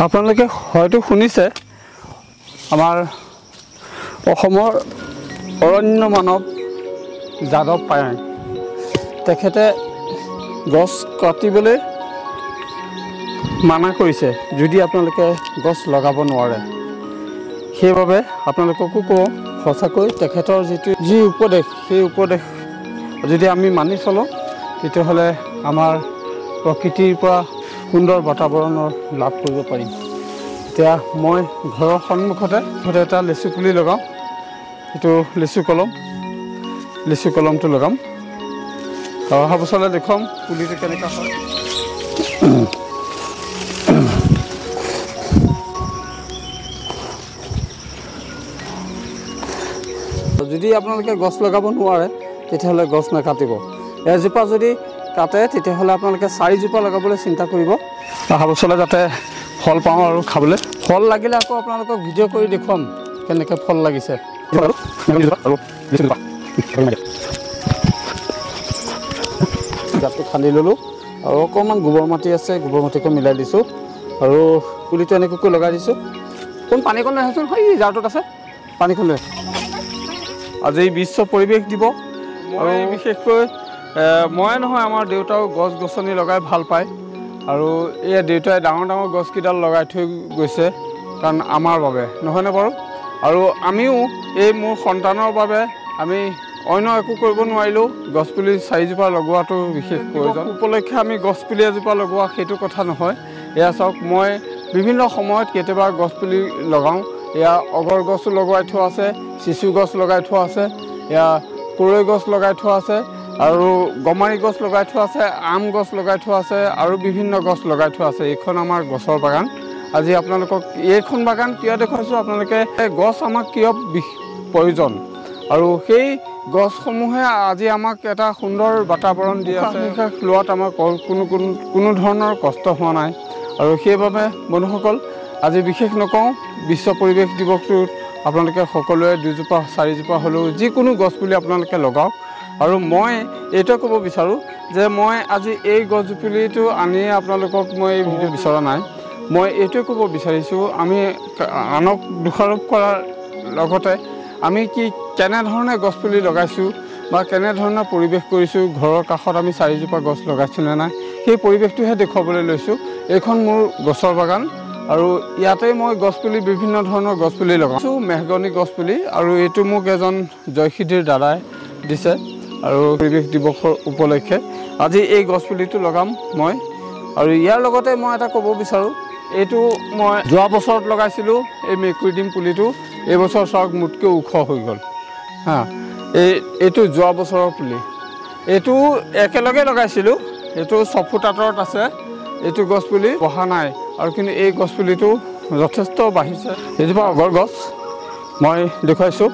আপোনালোকে হয়তো শুনিছে আমাৰ অসমৰ অৰণ্য মানৱ যাদৱ পায়েং তেখেতে গছ কাটিবলৈ মানা কৰিছে যদি আপোনালোকে গছ লগাব নোৱাৰে সেইবাবে আপোনালোককো কওঁ সঁচাকৈ তেখেতৰ যি উপদেশ সেই উপদেশ যদি আমি মানি চলোঁ তেতিয়াহ'লে আমাৰ প্ৰকৃতিৰ পৰা সুন্দৰ বাতাবৰণৰ লাভ কৰিব পাৰিম। এতিয়া মই ঘৰৰ সন্মুখতে এটা লেচু পুলি লগাওঁ, এইটো লেচু কলমটো লগাম আৰু অহা বছৰলৈ দেখুৱাম পুলিটো কেনেকুৱা হয়। যদি আপোনালোকে গছ লগাব নোৱাৰে তেতিয়াহ'লে গছ নাকাটিব। এজোপা যদি কাটে তেতিয়াহ'লে আপোনালোকে 4জোপা লগাবলৈ চিন্তা কৰিব। অহা বছৰলৈ যাতে ফল পাওঁ আৰু খাবলৈ। ফল লাগিলে আকৌ আপোনালোকক ভিডিঅ' কৰি দেখুৱাম কেনেকৈ ফল লাগিছে। গাঁতটো খান্দি ল'লোঁ আৰু অকণমান গোবৰ মাটি আছে, গোবৰ মাটিকো মিলাই দিছোঁ আৰু পুলিটো এনেকুৱাকৈ লগাই দিছোঁ। কোন পানীকণ লৈ আহকচোন, এই জাৰটোত আছে পানীখন লৈ। আজি বিশ্ব পৰিৱেশ দিৱস আৰু বিশেষকৈ মই নহয় আমাৰ দেউতাও গছ গছনি লগাই ভাল পায় আৰু এই দেউতাই ডাঙৰ ডাঙৰ গছকেইডাল লগাই থৈ গৈছে কাৰণ আমাৰ বাবে নহয়নে বাৰু। আৰু আমিও এই মোৰ সন্তানৰ বাবে আমি অন্য একো কৰিব নোৱাৰিলেও গছপুলি 4জোপা লগোৱাটো বিশেষ প্ৰয়োজন। উপলক্ষে আমি গছপুলি এজোপা লগোৱা সেইটো কথা নহয়। এয়া চাওক মই বিভিন্ন সময়ত কেতিয়াবা গছপুলি লগাওঁ। এয়া অগৰ গছো লগাই থোৱা আছে, চিচু গছ লগাই থোৱা আছে, এয়া কৰৈ গছ লগাই থোৱা আছে আৰু গমাৰি গছ লগাই থোৱা আছে, আম গছ লগাই থোৱা আছে আৰু বিভিন্ন গছ লগাই থোৱা আছে। এইখন আমাৰ গছৰ বাগান। আজি আপোনালোকক এইখন বাগান কিয় দেখুৱাইছোঁ, আপোনালোকে গছ আমাক কিয় প্ৰয়োজন আৰু সেই গছসমূহে আজি আমাক এটা সুন্দৰ বাতাবৰণ দি আছে। নিশ্বাস লোৱাত আমাৰ কোনো ধৰণৰ কষ্ট হোৱা নাই আৰু সেইবাবে বন্ধুসকল আজি বিশেষ নকওঁ, বিশ্ব পৰিৱেশ দিৱসটোত আপোনালোকে সকলোৱে 2জোপা 4জোপা হ'লেও যিকোনো গছপুলি আপোনালোকে লগাওক। আৰু মই এইটোৱে ক'ব বিচাৰোঁ যে মই আজি এই গছপুলিটো আনিয়ে আপোনালোকক মই এই ভিডিঅ' বিচৰা নাই। মই এইটোৱে ক'ব বিচাৰিছোঁ আমি আনক দোষাৰোপ কৰাৰ লগতে আমি কেনেধৰণে গছপুলি লগাইছোঁ বা কেনেধৰণৰ পৰিৱেশ কৰিছোঁ, ঘৰৰ কাষত আমি 4জোপা গছ লগাইছোঁ নে নাই সেই পৰিৱেশটোহে দেখুৱাবলৈ লৈছোঁ। এইখন মোৰ গছৰ বাগান আৰু ইয়াতে মই গছপুলি বিভিন্ন ধৰণৰ গছপুলি লগাইছোঁ। মেহগনি গছপুলি আৰু এইটো মোক এজন জয়সিদ্ধিৰ দাদাই দিছে আৰু পৰিৱেশ দিৱসৰ উপলক্ষে আজি এই গছপুলিটো লগাম মই। আৰু ইয়াৰ লগতে মই এটা ক'ব বিচাৰোঁ, এইটো মই যোৱা বছৰত লগাইছিলোঁ এই মেকুৰী ডিম পুলিটো। এইবছৰ চাওক মোতকৈ ওখ হৈ গ'ল এইটো যোৱা বছৰৰ পুলি। এইটো একেলগে লগাইছিলোঁ, এইটো 6 ফুট আঁতৰত আছে। এইটো গছপুলি বহা নাই আৰু কিন্তু এই গছপুলিটো যথেষ্ট বাঢ়িছে। এইজোপা অগৰ গছ মই দেখুৱাইছোঁ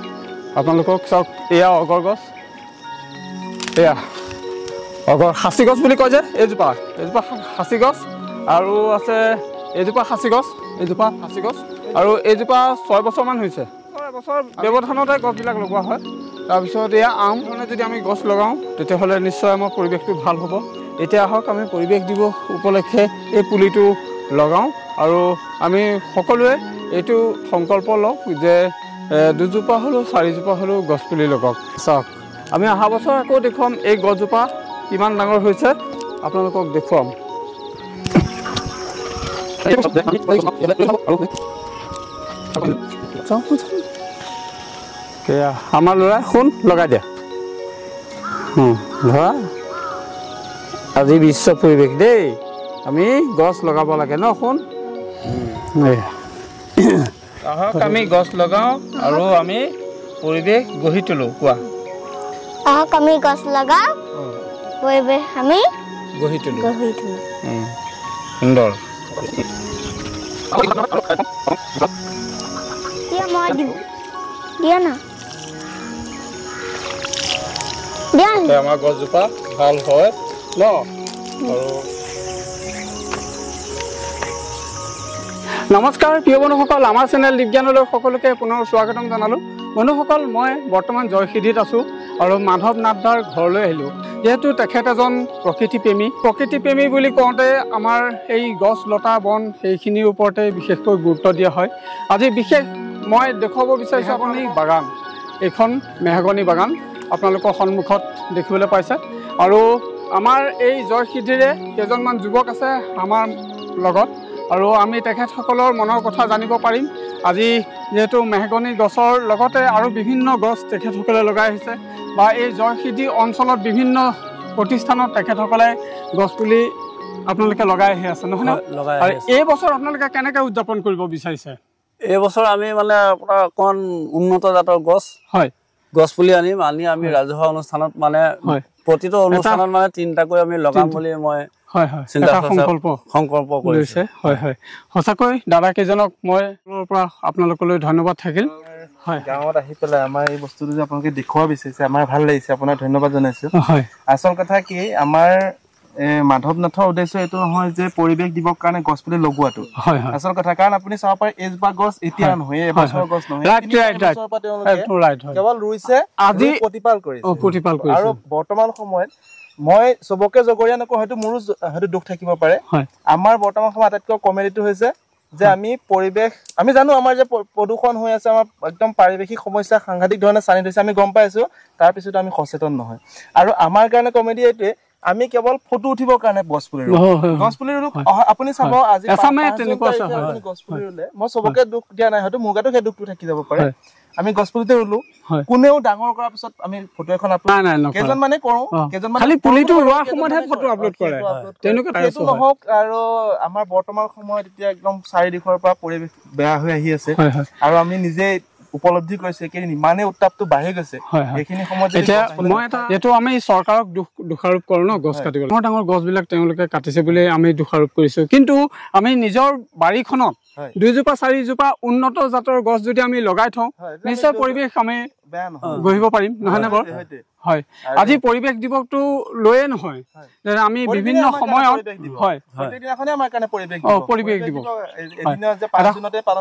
আপোনালোকক, চাওক এয়া অগৰ গছ, এয়া অগৰ সাঁচি গছ বুলি কয় যে এইজোপা সাঁচি গছ আৰু আছে এইজোপা সাঁচি গছ আৰু এইজোপা 6 বছৰমান হৈছে। 6 বছৰ ব্যৱধানতে গছবিলাক লগোৱা হয়। তাৰপিছত এয়া আম ধৰণে যদি আমি গছ লগাওঁ তেতিয়াহ'লে নিশ্চয় আমাৰ পৰিৱেশটো ভাল হ'ব। এতিয়া আহক আমি পৰিৱেশ দিৱস উপলক্ষে এই পুলিটো লগাওঁ আৰু আমি সকলোৱে এইটো সংকল্প লওক যে 2জোপা হ'লেও 4জোপা হ'লেও গছপুলি লগাওক। চাওক আমি অহা বছৰ আকৌ দেখুৱাম এই গছজোপা কিমান ডাঙৰ হৈছে আপোনালোকক দেখুৱাম। আমাৰ ল'ৰাই শুন লগাই দিয়া ধৰা। আজি বিশ্ব পৰিৱেশ দেই, আমি গছ লগাব লাগে ন। শুন আহক আমি গছ লগাওঁ আৰু আমি পৰিৱেশ গঢ়ি তোলোঁ। কোৱা আহক আমি গছ লগাওঁ, পৰিৱেশ আমি গঢ়ি তোলোঁ। সুন্দৰ। মই দিওঁ দিয়া না দিয়া আমাৰ গছজোপা ভাল হয় ন। আৰু নমস্কাৰ প্ৰিয় বন্ধুসকল, আমাৰ চেনেল দীপজ্ঞানলৈ সকলোকে পুনৰ স্বাগতম জনালোঁ। বন্ধুসকল মই বৰ্তমান জয়সিদ্ধিত আছোঁ আৰু মাধৱ নাথদাৰ ঘৰলৈ আহিলোঁ। যেহেতু তেখেত এজন প্ৰকৃতিপ্ৰেমী বুলি কওঁতে আমাৰ এই গছ লতা বন সেইখিনিৰ ওপৰতে বিশেষকৈ গুৰুত্ব দিয়া হয় আজি বিশেষ মই দেখুৱাব বিচাৰিছোঁ আপুনি বাগান এইখন মেহগনি বাগান আপোনালোকৰ সন্মুখত দেখিবলৈ পাইছে আৰু আমাৰ এই জয়সিদ্ধিৰে কেইজনমান যুৱক আছে আমাৰ লগত আৰু আমি তেখেতসকলৰ মনৰ কথা জানিব পাৰিম আজি যেহেতু মেহগনি গছৰ লগতে আৰু বিভিন্ন গছ তেখেতসকলে লগাই আহিছে বা এই জয়সিদ্ধি অঞ্চলত বিভিন্ন প্ৰতিষ্ঠানত তেখেতসকলে গছপুলি আপোনালোকে লগাই আহি আছে নহয় আৰু এই বছৰ আপোনালোকে কেনেকৈ উদযাপন কৰিব বিচাৰিছে এই বছৰ আমি মানে আপোনাৰ অকণ উন্নত জাতৰ গছ পুলি আনিম আমি ৰাজহুৱা অনুষ্ঠানত মানে প্ৰতিটো অনুষ্ঠানত মানে 3টাকৈ আমি লগাম বুলি মই সংকল্প কৰিছে সঁচাকৈ দাদা কেইজনক মই পৰা আপোনালোকলৈ ধন্যবাদ থাকিল গাঁৱত আহি পেলাই আমাৰ এই বস্তুটো যে আপোনালোকে দেখুৱাব বিচাৰিছে আমাৰ ভাল লাগিছে আপোনাক ধন্যবাদ জনাইছো আচল কথা কি আমাৰ মাধৱ নাথৰ উদ্দেশ্য এইটো নহয় যে পৰিৱেশ দিৱস কাৰণে গছ পুলি লগোৱাটো আচল কথা কাৰণ আপুনি চাব পাৰে এজোপা গছ এতিয়া নহয় এবছৰৰ গছ নহয় কেৱল ৰুইছে আজি প্ৰতিপাল কৰিছে আৰু বৰ্তমান সময়ত মই চবকে জগৰীয়া নকওঁ হয়তো মোৰো হয়তো দুখ থাকিব পাৰে আমাৰ বৰ্তমান সময়ত আটাইতকৈ কমেডিটো হৈছে যে আমি পৰিৱেশ আমি জানো আমাৰ যে প্ৰদূষণ হৈ আছে আমাৰ একদম পাৰিৱেশিক সমস্যা সাংঘাতিক ধৰণে চানি ধৰিছে আমি গম পাইছো তাৰ পিছতো আমি সচেতন নহয় আৰু আমাৰ কাৰণে কমেডি এইটোৱে আমি কেৱল ফটো উঠিবৰ কাৰণে গছপুলি ৰুলো আপুনি চাব আজি গছপুলি ৰুলে মই চবকে দুখ দিয়া নাই হয়তো মোৰ গাতো সেই দুখটো থাকি যাব পাৰে আমি গছপুলিতে ৰুলো কোনেও ডাঙৰ কৰাৰ পিছত আমি ফটো এখন কেইজন মানে কৰো কেইজন মানে খালি পুলিটো ৰোৱাৰ সময়তহে ফটো আপলোড কৰে সেইটো নহওক আৰু আমাৰ বৰ্তমান সময়ত এতিয়া একদম চাৰিদিশৰ পৰা পৰিৱেশ বেয়া হৈ আহি আছে আৰু আমি নিজে উপলব্ধি কৰিছে কি ইমানে উত্তাপটো বাঢ়ি গৈছে এইখিনি সময়ত এতিয়া মই এটা যেটো আমি চৰকাৰক দোষাৰোপ কৰো ন গছ কাটিবলৈ ডাঙৰ গছবিলাক তেওঁলোকে কাটিছে বুলি আমি দোষাৰোপ কৰিছো কিন্তু আমি নিজৰ বাৰীখনত 2জোপা 4জোপা উন্নত জাতৰ গছ যদি আমি লগাই থওঁ নিশ্চয় পৰিৱেশ আমি গঢ়িব পাৰিম নহয় নে বাৰু হয় আজি পৰিৱেশ দিৱসটো লৈয়ে নহয় যে আমি বিভিন্ন সময়ত হয় প্ৰতিদিনাখনে আমাৰ কাৰণে পৰিৱেশ দিৱস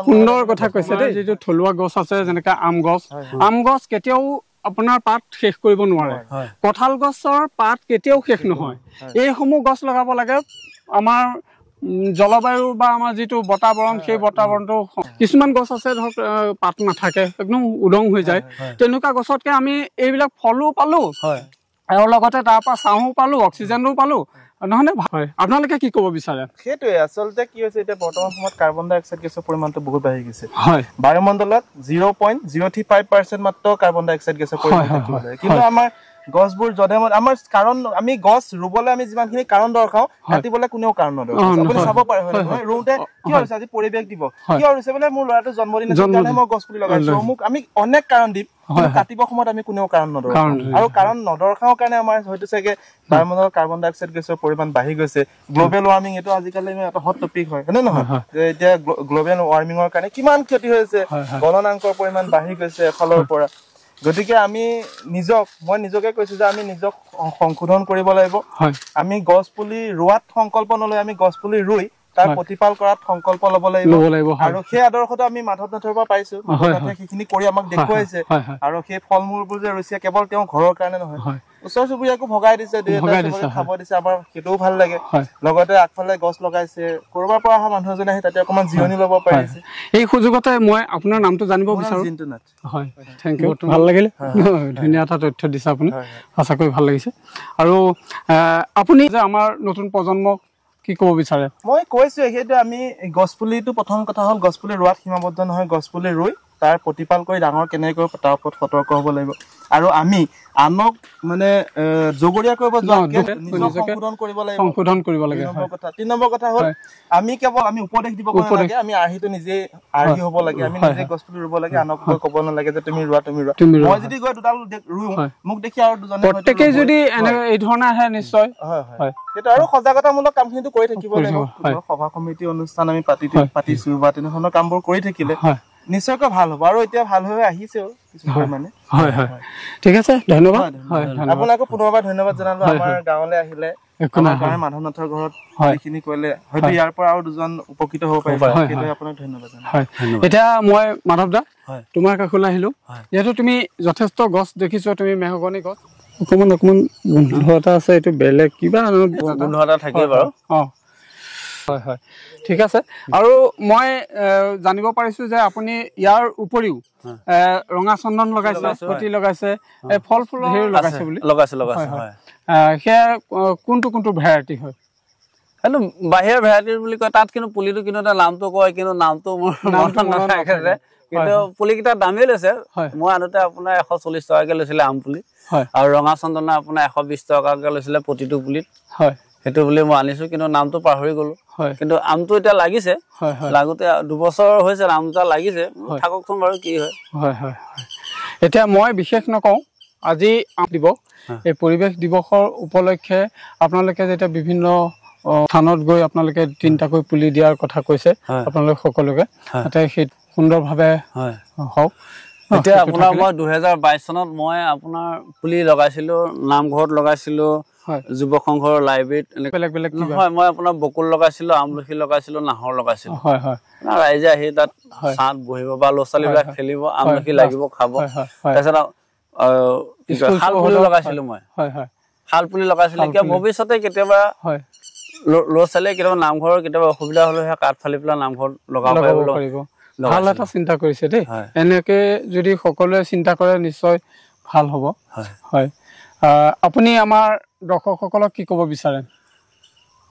সুন্দৰ কথা কৈছে দেই যিটো থলুৱা গছ আছে যেনেকৈ আম গছ কেতিয়াও আপোনাৰ পাত শেষ কৰিব নোৱাৰে কঁঠাল গছৰ পাত কেতিয়াও শেষ নহয় এইসমূহ গছ লগাব লাগে আমাৰ জলবায়ু বা আমাৰ যিটো বতাবৰণ সেই বতাবৰণটো কিছুমান গছ আছে ধৰক পাত নাথাকে একদম উদং হৈ যায় তেনেকুৱা গছতকে আমি এইবিলাক ফলো পালো আৰু লগতে তাৰ পৰা ছাঁও পালো অক্সিজেনো পালো নহনে হয় আপোনালোকে কি ক'ব বিচাৰে সেইটোৱে আচলতে কি হৈছে এতিয়া বৰ্তমান সময়ত কাৰ্বন ডাই অক্সাইড গেছৰ পৰিমাণটো বহুত বাঢ়ি গৈছে বায়ুমণ্ডলত 0.035% মাত্ৰ কাৰ্বন ডাই অক্সাইড গেছৰ পৰিমাণ থাকিব লাগে কিন্তু আমাৰ গছবোৰ যধে আমাৰ কাৰণ আমি গছ ৰুবলৈ আমি যিমানখিনি কাৰণ দৰকাৰ কাটিবলৈ কোনেও কাৰণ নদৰকাৰ আপুনি চাব পাৰে হয় ৰুওঁতে কি হৈছে আজি পৰিৱেশ দিব কি হৈছে বোলে মোৰ ল'ৰাটো জন্মদিন আছে কাৰণে মই গছ পুলি লগাইছো মোক আমি অনেক কাৰণ দিম কাটিব সময়ত আমি কোনেও কাৰণ নদৰকাৰ আৰু কাৰণ নদৰকাৰ কাৰণে আমাৰ হয়তো চাগে বায়ুমণ্ডলত কাৰ্বন ডাই অক্সাইড গেছৰ পৰিমাণ বাঢ়ি গৈছে গ্লোবেল ৱাৰ্মিং এইটো আজিকালি এটা হট টপিক হয় নে নহয় যে এতিয়া গ্লোবেল ৱাৰ্মিঙৰ কাৰণে কিমান ক্ষতি হৈছে গলনাংকৰ পৰিমাণ বাঢ়ি গৈছে এফালৰ পৰা গতিকে আমি মই নিজকে কৈছো যে আমি নিজক সংশোধন কৰিব লাগিব আমি গছ পুলি ৰোৱাত সংকল্প নলৈ আমি গছ পুলি ৰুই তাৰ প্ৰতিপাল কৰাত সংকল্প ল'ব লাগিব আৰু সেই আদৰ্শটো আমি মাধৱ নাথৰ পৰা পাইছো মাধৱ সেইখিনি কৰি আমাক দেখুৱাইছে আৰু সেই ফল মূলবোৰ যে ৰুইছে কেৱল তেওঁ ঘৰৰ কাৰণে নহয় ওচৰ চুবুৰীয়াকো ভগাই দিছে খাব দিছে আমাৰ সেইটোও ভাল লাগে লগতে আগফালে গছ লগাইছে কৰবাৰ পৰা অহা মানুহ এজনে আহি তাতে অকমান জিৰণি ল'ব পাৰিছে এই সুযোগতে মই আপোনাৰ নামটো জানিব বিচাৰো জিন্তুনাথ হয় থেংক ইউ ভাল লাগিল ধুনীয়া এটা তথ্য দিছে আপুনি সঁচাকৈ ভাল লাগিছে আৰু আপুনি যে আমাৰ নতুন প্ৰজন্মক কি ক'ব বিচাৰে মই কৈছো সেইটো আমি গছপুলিটো প্ৰথম কথা হ'ল গছপুলি ৰোৱাত সীমাবদ্ধ নহয় গছপুলি ৰুই তাৰ প্ৰতিপাল কৰি ডাঙৰ কেনেকৈ তাৰ ওপৰত সতৰ্ক হ'ব লাগিব আৰু আমি আনক মানে জগৰীয়া কৰিব সংশোধন কৰিব লাগে 3 নম্বৰ কথা হ'ল আমি কেৱল আমি উপদেশ দিব নালাগে আমি আৰ্হিটো নিজে আৰ্হি হ'ব লাগে আমি নিজে গছপুলি ৰুব লাগে আনক ক'ব নালাগে যে তুমি ৰোৱা মই যদি গৈ দুডাল ৰুওঁ মোক দেখি আৰু দুজনে প্ৰত্যেকই যদি এই ধৰণে আহে নিশ্চয় হয় সেইটো আৰু সজাগতামূলক কামখিনিটো কৰি থাকিব লাগিব সভা সমিতি অনুষ্ঠান আমি পাতিছো বা তেনেধৰণৰ কামবোৰ কৰি থাকিলে নিশ্চয়কৈ ভাল হ'ব আৰু এতিয়া ভাল হৈ আহিছে কিছু মানে হয় হয় ঠিক আছে ধন্যবাদ আপোনাকো পুনৰবাৰ ধন্যবাদ জনালো আমাৰ গাঁৱলৈ আহিলে আমাৰ মাধৱ নাথৰ ঘৰত এইখিনি কৰিলে হয়তো ইয়াৰ পৰা আৰু দুজন উপকৃত হ'ব পাৰিব সেইটোৱে আপোনাক ধন্যবাদ জনালো এতিয়া মই মাধৱ দা তোমাৰ কাষলৈ আহিলো যেহেতু তুমি যথেষ্ট গছ দেখিছো তুমি মেহগনি গছ অকণমান গোন্ধ এটা আছে, এইটো বেলেগ কিবা গোন্ধ এটা থাকেই বাৰু। অঁ হয় হয় ঠিক আছে। আৰু মই জানিব পাৰিছোঁ যে আপুনি ইয়াৰ উপৰিও ৰঙা চন্দন লগাইছে, গুটি লগাইছে, ফল ফুলৰ হেৰি লগাইছে বুলি লগাইছে। সেয়া কোনটো ভেৰাইটি হয়? সেইটো বাহিৰৰ ভেৰাইটি বুলি কয়। তাত কিন্তু পুলিটো কিন্তু এটা নামটো কয়, কিন্তু নামটো মোৰ নাথাকে। কিন্তু পুলিকেইটাৰ দামেই লৈছে। মই আনোতে আপোনাৰ 140 টকাকে লৈছিলে আম পুলি, আৰু ৰঙা চন্দনা আপোনাৰ 120 টকাকে লৈছিলে প্ৰতিটো পুলিত। সেইটো বুলি মই আনিছো, কিন্তু নামটো পাহৰি গলো। কিন্তু আমটো এতিয়া লাগিছে, লাগোতে 2 বছৰ হৈছে আম এটা লাগিছে। থাককচোন বাৰু কি হয়। এতিয়া মই বিশেষ নকওঁ, আজি আম দিৱস, এই পৰিৱেশ দিৱসৰ উপলক্ষে আপোনালোকে যেতিয়া বিভিন্ন স্থানত গৈ আপোনালোকে 3টাকৈ পুলি দিয়াৰ কথা কৈছে আপোনালোক সকলোকে, যাতে সেই সুন্দৰভাৱে হওক। এতিয়া আপোনাৰ মই 2022 চনত মই আপোনাৰ পুলি লগাইছিলো, নামঘৰত লগাইছিলো, যুৱ সংঘৰ লাইব্ৰেৰীত বেলেগ নহয়। মই আপোনাৰ বকুল লগাইছিলো, আমলখি লগাইছিলো, নাহৰ লগাইছিলো। ৰাইজে আহি তাত ছাঁত বহিব বা ল'ৰা ছোৱালীবিলাক খেলিব, আমলখি লাগিব খাব। তাৰপিছত শাল পুলি লগাইছিলো মই, শাল পুলি লগাইছিলো। ভৱিষ্যতে কেতিয়াবা ল'ৰা ছোৱালীয়ে কেতিয়াবা নামঘৰৰ কেতিয়াবা অসুবিধা হলে কাঠ ফালি পেলাই নামঘৰত লগাব পাৰিব। ভাল এটা চিন্তা কৰিছে দেই। এনেকে যদি সকলোৱে চিন্তা কৰে নিশ্চয় ভাল হ'ব। হয় আপুনি আমাৰ দৰ্শকসকলক কি ক'ব বিচাৰে?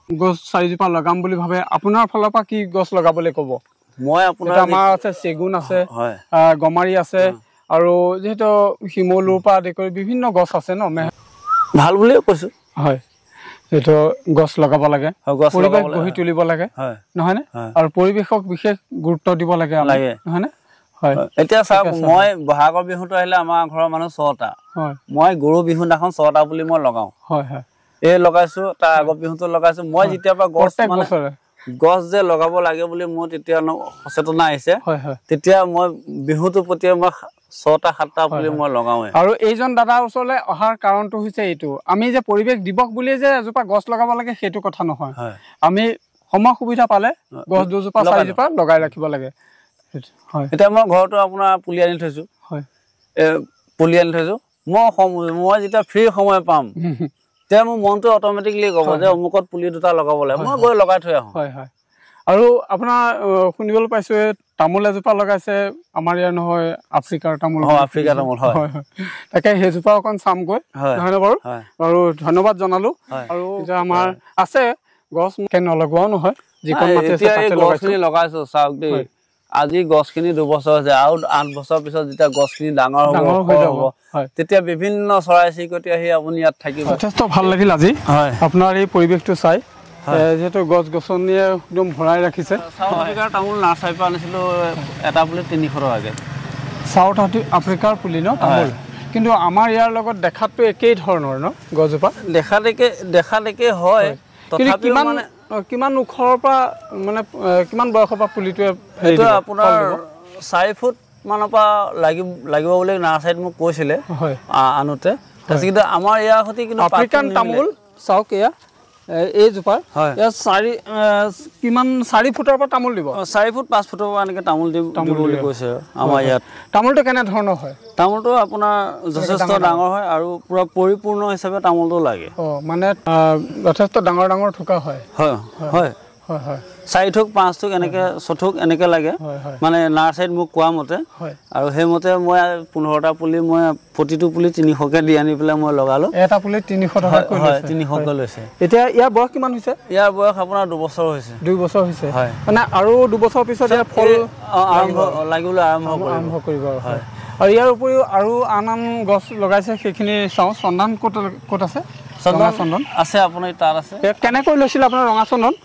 গছ 4জোপা লগাম বুলি ভাবে, আপোনাৰ ফালৰ পৰা কি গছ লগাবলৈ ক'ব? মই আপোনাৰ আমাৰ আছে চেগুন আছে, গমাৰি আছে, আৰু যিহেতু শিমলুৰ পৰা আদি কৰি বিভিন্ন গছ আছে ন, ভাল বুলিয়ে কৈছো। হয় এইটো গছ লগাব লাগে, পৰিৱেশ গঢ়ি তুলিব লাগে, নহয়নে? আৰু পৰিৱেশক বিশেষ গুৰুত্ব দিব লাগে, নহয়নে? এতিয়া চাওক, মই বহাগৰ বিহুটো আহিলে আমাৰ ঘৰৰ মানুহ 6টা, মই গৰু বিহু দিনাখন 6টা পুলি মই লগাও। এই লগাইছো, তাৰ আগৰ বিহুটো লগাইছো। মই যেতিয়াৰ পৰা গছ যে লগাব লাগে বুলি মোৰ তেতিয়া সচেতনা আহিছে, তেতিয়া মই বিহুটোৰ প্ৰতি মই 6টা 7টা পুলি মই লগাওৱে। আৰু এইজন দাদাৰ ওচৰলৈ অহাৰ কাৰণটো হৈছে এইটো, আমি যে পৰিৱেশ দিৱস বুলিয়ে যে এজোপা গছ লগাব লাগে সেইটো কথা নহয়। আমি সময় সুবিধা পালে গছ 2জোপা 4জোপা লগাই ৰাখিব লাগে। এতিয়া মই ঘৰতো আপোনাৰ পুলি আনি থৈছো, মই যেতিয়া ফ্ৰী সময় পাম তেতিয়া মোৰ মনটো অট'মেটিকলি ক'ব যে অমুকত পুলি 2টা লগাব লাগে, মই গৈ লগাই থৈ আহোঁ। আৰু আপোনাৰ শুনিবলৈ পাইছো তামোল এজোপা লগাইছে, আমাৰ ইয়াৰ নহয় আফ্ৰিকাৰ তামোল। তাকে সেইজোপা অকণ চামগৈ, নহয়নে বাৰু? আৰু ধন্যবাদ জনালো। আৰু এতিয়া আমাৰ আছে গছ নলগোৱাও নহয়, যিকণ মাটি লগাইছো। চাওক দেই, আজি গছখিনি 2 বছৰ হৈছে, আৰু 8 বছৰ পিছত যেতিয়া গছখিনি ডাঙৰ হৈ যাব, তেতিয়া বিভিন্ন চৰাই চিৰিকটি আহি আপুনি ইয়াত থাকিব। যথেষ্ট ভাল লাগিল আজি আপোনাৰ এই পৰিৱেশটো চাই, যিহেতু গছ গছনিয়ে একদম ভৰাই ৰাখিছে। চাউথ আফ্ৰিকাৰ তামোল নাৰ্চাৰীৰ পৰা আনিছিলো, এটা পুলি 300 টকাকে। চাউথ আফ্ৰিকাৰ পুলি ন তামোল, কিন্তু আমাৰ ইয়াৰ লগত দেখাতটো একেই ধৰণৰ ন গছজোপা? দেখাত একে হয়, তথাপিও মানে কিমান ওখৰ পৰা, মানে কিমান বয়সৰ পৰা পুলিটোৱে? আপোনাৰ 4 ফুট মানৰ পৰা লাগিব বুলি নাৰ্চাৰীত মোক কৈছিলে আনোতে। কিন্তু আমাৰ ইয়াৰ সৈতে কিন্তু আফ্ৰিকান তামোল চাওক, এয়া এইজোপা কিমান 4 ফুটৰ পৰা তামোল দিব? 4 ফুট 5 ফুটৰ পৰা এনেকে তামোল দিব বুলি কৈছে আমাৰ ইয়াত। তামোলটো কেনেধৰণৰ হয়? তামোলটো আপোনাৰ যথেষ্ট ডাঙৰ হয়, আৰু পুৰা পৰিপূৰ্ণ হিচাপে তামোলটো লাগে। মানে যথেষ্ট ডাঙৰ থোকা হয়। 4 থোক 5 থোক এনেকে 6 থোক এনেকে লাগে, মানে নাৰ্চাৰীত মোক কোৱা মতে। আৰু সেইমতে মই 15টা পুলি মই প্ৰতিটো পুলি 300কে দি আনি পেলাই মই লগালো। এটা পুলি 300 টকাকৈ লৈছে? 300কে লৈছে। এতিয়া ইয়াৰ বয়স কিমান হৈছে? ইয়াৰ বয়স আপোনাৰ 2 বছৰ হৈছে। 2 বছৰ হৈছে, মানে আৰু 2 বছৰ পিছত ইয়াৰ ফল লাগিবলৈ আৰম্ভ কৰিব। আৰু ইয়াৰ উপৰিও আৰু আন গছ লগাইছে, সেইখিনি চাওঁ। চন্দন ক'ত আছে? চন্দন আছে আপোনাৰ তাত আছে। কেনেকৈ লৈছিল আপোনাৰ ৰঙা চন্দন?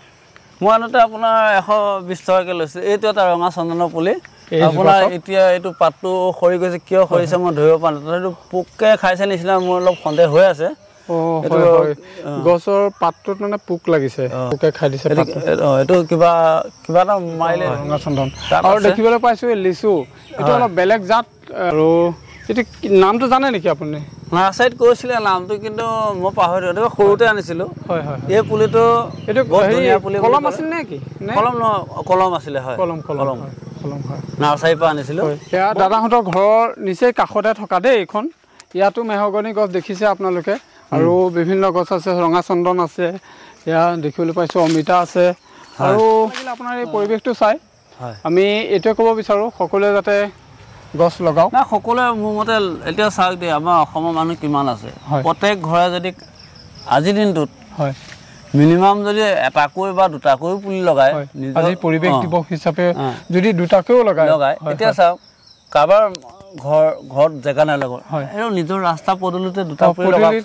মই আনোতে আপোনাৰ 120 টকাকে লৈছে। এইটো এটা ৰঙা চন্দনৰ পুলি, আপোনাৰ এতিয়া এইটো পাতটো সৰি গৈছে, কিয় সৰিছে মই ধৰিব পৰা নাই। এইটো পোকে খাইছে নিচিনা মোৰ অলপ সন্দেহ হৈ আছে। গছৰ পাতটোত মানে পোক লাগিছে, পোকে খাই দিছে। এইটো কিবা এটা মাৰিলে ৰঙা চন্দন। আৰু দেখিবলৈ পাইছো লিচু, এইটো অলপ বেলেগ জাত। আৰু এইটো নামটো জানে নেকি আপুনি? নাৰ্চাৰীত কৈছিলে নামটো, কিন্তু মই পাহৰি দিলোঁ। সৰুতে আনিছিলো। এই পুলিটো কলম আছিল নে কি? কলম নহয়, কলম আছিলে। কলম নাৰ্চাৰীৰ পৰা আনিছিলো। সেয়া দাদাহঁতৰ ঘৰৰ নিচেই কাষতে থকা দেই এইখন। ইয়াতো মেহগনি গছ দেখিছে আপোনালোকে আৰু বিভিন্ন গছ আছে ৰঙা চন্দন আছে ইয়া দেখিবলৈ পাইছো অমিতা আছে আৰু আপোনাৰ এই পৰিৱেশটো চাই আমি এইটোৱে ক'ব বিচাৰো সকলোৱে যাতে গছ লগাও না সকলোৱে মোৰ মতে এতিয়া চাওক দেই আমাৰ অসমৰ মানুহ কিমান আছে প্ৰত্যেক ঘৰে যদি আজিৰ দিনটোত হয় মিনিমাম যদি এটাকৈ বা দুটাকৈ পুলি লগায় আজি পৰিৱেশ দিৱস হিচাপে যদি দুটাকৈও লগায় এতিয়া চাওক কাৰোবাৰ ঘৰত জেগা নাই লগত আৰু নিজৰ ৰাস্তা পদূলিতে দুটা পুলি লগাওক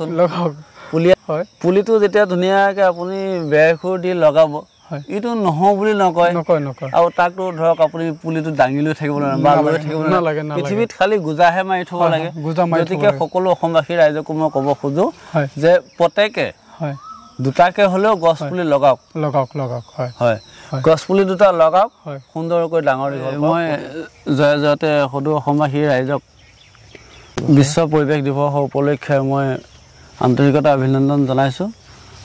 পুলিটো যেতিয়া ধুনীয়াকৈ আপুনি বেৰখুৰ দি লগাব এইটো নহওঁ বুলি নকয় আৰু তাকতো ধৰক আপুনি পুলিটো দাঙি লৈ থাকিব বা লৈ থাকিব নালাগে পৃথিৱীত খালি গোজাহে মাৰি থ'ব লাগে গতিকে সকলো অসমবাসী ৰাইজকো মই ক'ব খোজো যে প্ৰত্যেকে দুটাকে হ'লেও গছ পুলি লগাওক হয় গছ পুলি দুটা লগাওক সুন্দৰকৈ ডাঙৰ দীঘল মই জয় জয়তে সদৌ অসমবাসী ৰাইজক বিশ্ব পৰিৱেশ দিৱস উপলক্ষে মই আন্তৰিকতা অভিনন্দন জনাইছোঁ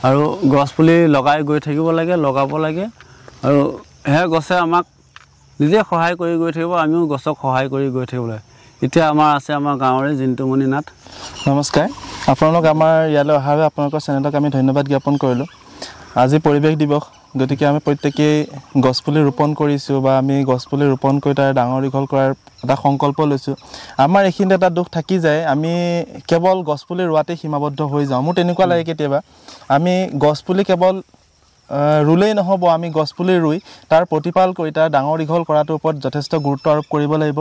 আৰু গছ পুলি লগাই গৈ থাকিব লাগে লগাব লাগে আৰু সেই গছে আমাক নিজে সহায় কৰি গৈ থাকিব আমিও গছক সহায় কৰি গৈ থাকিব লাগে এতিয়া আমাৰ আছে আমাৰ গাঁৱৰে জিন্তুমণি নাথ নমস্কাৰ আপোনালোক আমাৰ ইয়ালৈ অহাৰ বাবে আপোনালোকৰ চেনেলক আমি ধন্যবাদ জ্ঞাপন কৰিলোঁ আজি পৰিৱেশ দিৱস গতিকে আমি প্ৰত্যেকেই গছপুলি ৰোপণ কৰিছোঁ বা আমি গছপুলি ৰোপণ কৰি তাৰ ডাঙৰ দীঘল কৰাৰ এটা সংকল্প লৈছোঁ আমাৰ এইখিনিতে এটা দুখ থাকি যায় আমি কেৱল গছপুলি ৰোৱাতে সীমাবদ্ধ হৈ যাওঁ মোৰ তেনেকুৱা লাগে কেতিয়াবা আমি গছপুলি কেৱল ৰুলেই নহ'ব আমি গছপুলি ৰুই তাৰ প্ৰতিপাল কৰি তাৰ ডাঙৰ দীঘল কৰাটোৰ ওপৰত যথেষ্ট গুৰুত্ব আৰোপ কৰিব লাগিব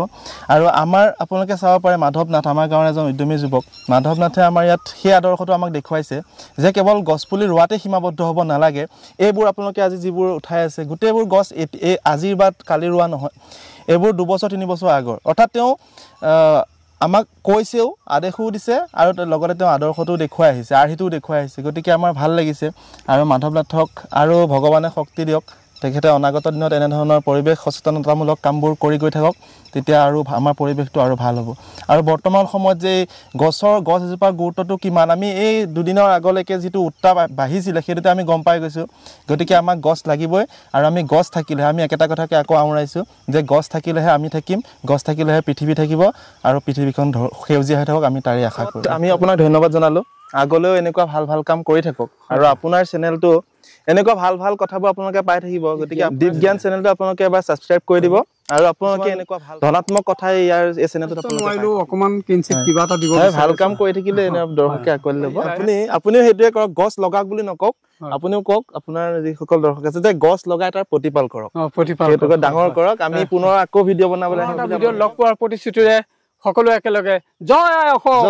আৰু আমাৰ আপোনালোকে চাব পাৰে মাধৱ নাথ আমাৰ গাঁৱৰ এজন উদ্যমী যুৱক মাধৱ নাথে আমাৰ ইয়াত সেই আদৰ্শটো আমাক দেখুৱাইছে যে কেৱল গছপুলি ৰোৱাতে সীমাবদ্ধ হ'ব নালাগে এইবোৰ আপোনালোকে আজি যিবোৰ উঠাই আছে গোটেইবোৰ গছ এই আজিৰ বা কালি ৰোৱা নহয় এইবোৰ 2 বছৰ 3 বছৰ আগৰ অৰ্থাৎ তেওঁ আমাক কৈছেও আদেশও দিছে আৰু লগতে তেওঁ আদৰ্শটো দেখুৱাই আহিছে আৰ্হিটোও দেখুৱাই আহিছে গতিকে আমাৰ ভাল লাগিছে আৰু মাধৱ নাথক আৰু ভগৱানে শক্তি দিয়ক তেখেতে অনাগত দিনত এনেধৰণৰ পৰিৱেশ সচেতনতামূলক কামবোৰ কৰি গৈ থাকক তেতিয়া আৰু আমাৰ পৰিৱেশটো আৰু ভাল হ'ব আৰু বৰ্তমান সময়ত যে গছ এজোপাৰ গুৰুত্বটো কিমান আমি এই দুদিনৰ আগলৈকে যিটো উত্তাপ বাঢ়িছিলে সেইটোতে আমি গম পাই গৈছোঁ গতিকে আমাক গছ লাগিবই আৰু আমি গছ থাকিলেহে আমি একেটা কথাকে আকৌ আওৰাইছোঁ যে গছ থাকিলেহে আমি থাকিম গছ থাকিলেহে পৃথিৱী থাকিব আৰু পৃথিৱীখন সেউজীয়া হৈ থাকক আমি তাৰে আশা কৰোঁ আমি আপোনাক ধন্যবাদ জনালোঁ আগলৈও এনেকুৱা ভাল কাম কৰি থাকক আৰু আপোনাৰ চেনেলটো এনেকুৱা ভাল কথাবোৰ আপোনালোকে পাই থাকিব গতিকে দীপ জ্ঞান চেনেলটো আপোনালোকে এবাৰ সাবস্ক্ৰাইব কৰি দিব আৰু আপোনালোকে এনেকুৱা ধনাত্মক কথা ইয়াৰ এই চেনেলটোত আপোনালোকে অকমান কিঞ্চিত কিবা এটা দিব ভাল কাম কৰি থাকিলে দৰ্শকে আকোৱালি ল'ব আপুনিও সেইটোৱে কৰক গছ লগাওক বুলি নকওক আপুনিও কওক আপোনাৰ যিসকল দৰ্শক আছে যে গছ লগাই তাৰ প্ৰতিপাল কৰক সেইটোকে ডাঙৰ কৰক আমি পুনৰ আকৌ ভিডিঅ' বনাবলৈ ভিডিঅ' লগ পোৱাৰ প্ৰতিশ্ৰুতিৰে সকলো একেলগে জয় অসম